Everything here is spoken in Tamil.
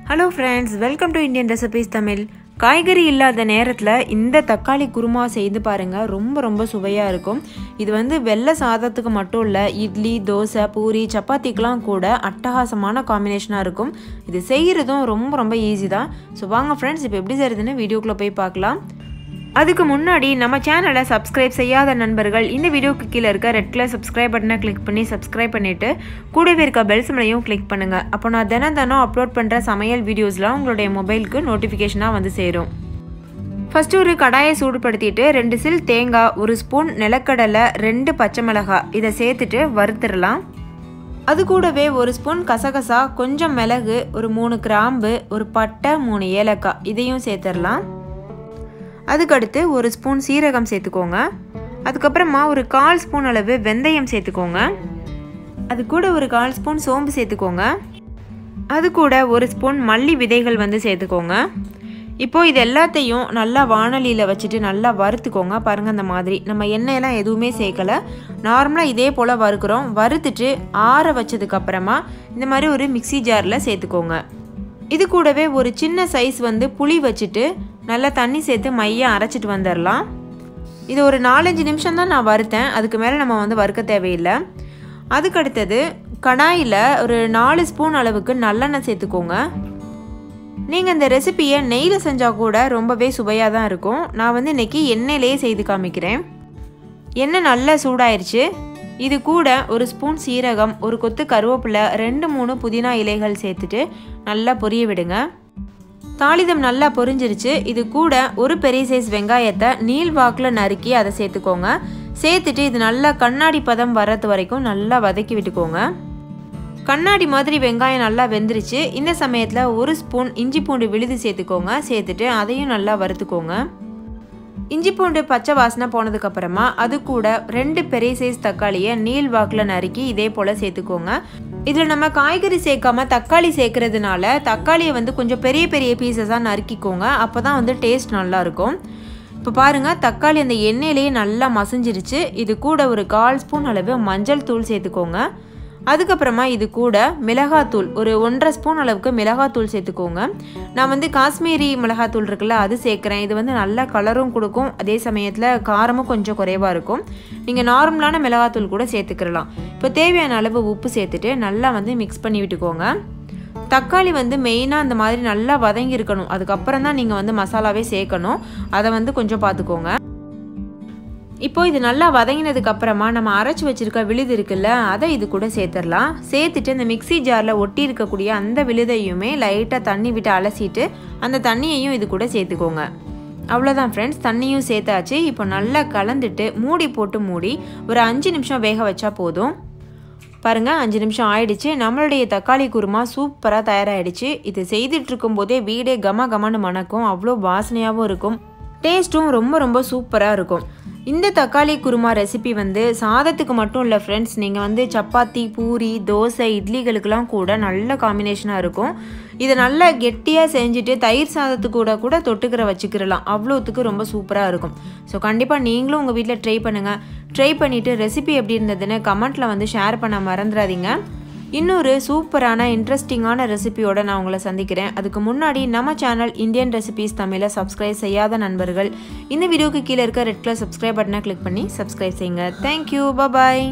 Hello friends, welcome to Indian Recipes Tamil. காய்கறி இல்லாத நேரத்துல இந்த தக்காளி குருமா செய்து பாருங்க ரொம்ப சுவையா இருக்கும். இது வந்து வெள்ளை சாதத்துக்கு மட்டும் இல்ல இட்லி, தோசை, பூரி, சப்பாத்திக்குலாம் கூட அட்டகாசமான காம்பினேஷனா இருக்கும். இது செய்யிறதும் ரொம்ப ஈஸி தான். சோ வாங்க फ्रेंड्स இப்போ எப்படி செய்யறதுன்னு வீடியோக்குள்ள போய் பார்க்கலாம். அதுக்கு முன்னாடி நம்ம சேனலை சப்ஸ்கிரைப் செய்யாத நண்பர்கள் இந்த வீடியோக்கு கீழ இருக்க ரெட் கலர் சப்ஸ்கிரைப் பட்டனை கிளிக் பண்ணி சப்ஸ்கிரைப் பண்ணிட்டு கூடவே இருக்க பெல் சிம்பலையும் கிளிக் பண்ணுங்க. அப்போ நான் தினம் அப்லோட் பண்ற சமையல் வீடியோஸ்லாம் உங்களுடைய மொபைலுக்கு நோட்டிஃபிகேஷனா வந்து சேரும். ஃபர்ஸ்ட் ஒரு கடாயை சூடுபடுத்திட்டு 2 சில் தேங்காய், 1 ஸ்பூன் நிலக்கடலை, 2 பச்சை மிளகாய் இதை சேர்த்துட்டு வறுத்துறலாம். அது கூடவே 1 ஸ்பூன் கசகசா, கொஞ்சம் மிளகு, ஒரு 3 கிராம்பு, ஒரு பட்டை, 3 ஏலக்காய் இதையும் சேர்த்துறலாம். அதுக்கடுத்து 1 ஸ்பூன் சீரகம் சேர்த்துக்கோங்க. அதுக்கப்புறமா ஒரு 1/4 ஸ்பூன் அளவு வெந்தயம் சேர்த்துக்கோங்க. அது கூட ஒரு 1/4 ஸ்பூன் சோம்பு சேர்த்துக்கோங்க. அது கூட 1 ஸ்பூன் மல்லி விதைகள் வந்து சேர்த்துக்கோங்க. இப்போ இது எல்லாத்தையும் நல்லா வாணலியில் வச்சுட்டு நல்லா வறுத்துக்கோங்க. பாருங்க அந்த மாதிரி நம்ம எண்ணெயெல்லாம் எதுவுமே சேர்க்கலை, நார்மலாக இதே போல் வறுக்கிறோம். வறுத்துட்டு ஆற வச்சதுக்கப்புறமா இந்த மாதிரி ஒரு மிக்சி ஜாரில் சேர்த்துக்கோங்க. இது கூடவே ஒரு சின்ன சைஸ் வந்து புளி வச்சுட்டு நல்லா தண்ணி சேர்த்து மையாக அரைச்சிட்டு வந்துடலாம். இது ஒரு 4-5 நிமிஷம் தான் நான் வறுத்தேன், அதுக்கு மேலே நம்ம வந்து வறுக்க தேவையில்லை. அதுக்கடுத்தது கடாயில் ஒரு 4 ஸ்பூன் அளவுக்கு நல்லெண்ணெய் சேர்த்துக்கோங்க. நீங்கள் இந்த ரெசிபியை நெய்யில் செஞ்சால் கூட ரொம்பவே சுவையாக தான் இருக்கும். நான் வந்து இன்றைக்கி எண்ணெயிலேயே செய்து காமிக்கிறேன். எண்ணெய் நல்லா சூடாயிருச்சு. இது கூட 1 ஸ்பூன் சீரகம், ஒரு கொத்து கருவேப்பிலை, 2-3 புதினா இலைகள் சேர்த்துட்டு நல்லா பொரிய விடுங்க. தாளிதம் நல்லா பொரிஞ்சிருச்சு. இது கூட ஒரு பெரிய சைஸ் வெங்காயத்தை நீள் வாக்கில் நறுக்கி அதை சேர்த்துக்கோங்க. சேர்த்துட்டு இது நல்லா கண்ணாடி பதம் வர்றது வரைக்கும் நல்லா வதக்கி விட்டுக்கோங்க. கண்ணாடி மாதிரி வெங்காயம் நல்லா வெந்துருச்சு. இந்த சமயத்தில் 1 ஸ்பூன் இஞ்சி பூண்டு விழுது சேர்த்துக்கோங்க. சேர்த்துட்டு அதையும் நல்லா வறுத்துக்கோங்க. இஞ்சி பூண்டு பச்சை வாசனை போனதுக்கப்புறமா அது கூட 2 பெரிய சைஸ் தக்காளியை நீள் வாக்கில் நறுக்கி இதே போல் சேர்த்துக்கோங்க. இதில் நம்ம காய்கறி சேர்க்காம தக்காளி சேர்க்கறதுனால தக்காளியை வந்து கொஞ்சம் பெரிய பீசஸாக நறுக்கிக்கோங்க. அப்போ தான் வந்து டேஸ்ட் நல்லாயிருக்கும். இப்போ பாருங்கள், தக்காளி அந்த எண்ணெயிலேயே நல்லா மசிஞ்சிருச்சு. இது கூட ஒரு 1/4 ஸ்பூன் அளவு மஞ்சள் தூள் சேர்த்துக்கோங்க. அதுக்கப்புறமா இது கூட மிளகாத்தூள் ஒரு 1.5 ஸ்பூன் அளவுக்கு மிளகாத்தூள் சேர்த்துக்கோங்க. நான் வந்து காஷ்மீரி மிளகாத்தூள் இருக்குல்ல அது சேர்க்குறேன். இது வந்து நல்ல கலரும் கொடுக்கும், அதே சமயத்தில் காரமும் கொஞ்சம் குறைவாக இருக்கும். நீங்கள் நார்மலான மிளகாத்தூள் கூட சேர்த்துக்கிறலாம். இப்போ தேவையான அளவு உப்பு சேர்த்துட்டு நல்லா வந்து மிக்ஸ் பண்ணி விட்டுக்கோங்க. தக்காளி வந்து மெயினாக அந்த மாதிரி நல்லா வதங்கி இருக்கணும். அதுக்கப்புறம் தான் நீங்கள் வந்து மசாலாவே சேர்க்கணும். அதை வந்து கொஞ்சம் பார்த்துக்கோங்க. இப்போ இது நல்லா வதங்கினதுக்கு அப்புறமா நம்ம அரைச்சி வச்சிருக்க விழுது இருக்குல்ல அதை இது கூட சேர்த்துடலாம். சேர்த்துட்டு இந்த மிக்சி ஜாரில் ஒட்டி இருக்கக்கூடிய அந்த விழுதையுமே லைட்டாக தண்ணி விட்டு அலசிட்டு அந்த தண்ணியையும் இது கூட சேர்த்துக்கோங்க. அவ்வளோதான் ஃப்ரெண்ட்ஸ், தண்ணியும் சேர்த்தாச்சு. இப்போ நல்லா கலந்துட்டு மூடி போட்டு மூடி ஒரு 5 நிமிஷம் வேக வச்சா போதும். பாருங்கள், 5 நிமிஷம் ஆயிடுச்சு. நம்மளுடைய தக்காளி குருமா சூப்பராக தயாராகிடுச்சு. இது செய்துட்டு இருக்கும் போதே வீடே கமன்னு மணக்கும், அவ்வளோ வாசனையாகவும் இருக்கும், டேஸ்ட்டும் ரொம்ப சூப்பராக இருக்கும். இந்த தக்காளி குருமா ரெசிபி வந்து சாதத்துக்கு மட்டும் இல்லை ஃப்ரெண்ட்ஸ், நீங்கள் வந்து சப்பாத்தி, பூரி, தோசை, இட்லிகளுக்கெல்லாம் கூட நல்ல காம்பினேஷனாக இருக்கும். இதை நல்லா கெட்டியாக செஞ்சுட்டு தயிர் சாதத்துக்கு கூட தொட்டுக்கிற வச்சுக்கிறலாம், அவ்வளோத்துக்கு ரொம்ப சூப்பராக இருக்கும். ஸோ கண்டிப்பாக நீங்களும் உங்கள் வீட்டில் ட்ரை பண்ணுங்கள். ட்ரை பண்ணிவிட்டு ரெசிபி எப்படி இருந்ததுன்னு கமெண்ட்டில் வந்து ஷேர் பண்ண மறந்துடாதீங்க. இன்னொரு சூப்பரான இன்ட்ரெஸ்டிங்கான ரெசிபியோட நான் உங்களை சந்திக்கிறேன். அதுக்கு முன்னாடி நம்ம சேனல் இந்தியன் ரெசிபீஸ் தமிழை சப்ஸ்கிரைப் செய்யாத நண்பர்கள் இந்த வீடியோக்கு கீழே இருக்க ரெட் கலர் சப்ஸ்கிரைப் பட்டனை கிளிக் பண்ணி சப்ஸ்கிரைப் செய்யுங்க. தேங்க்யூ, பாய்.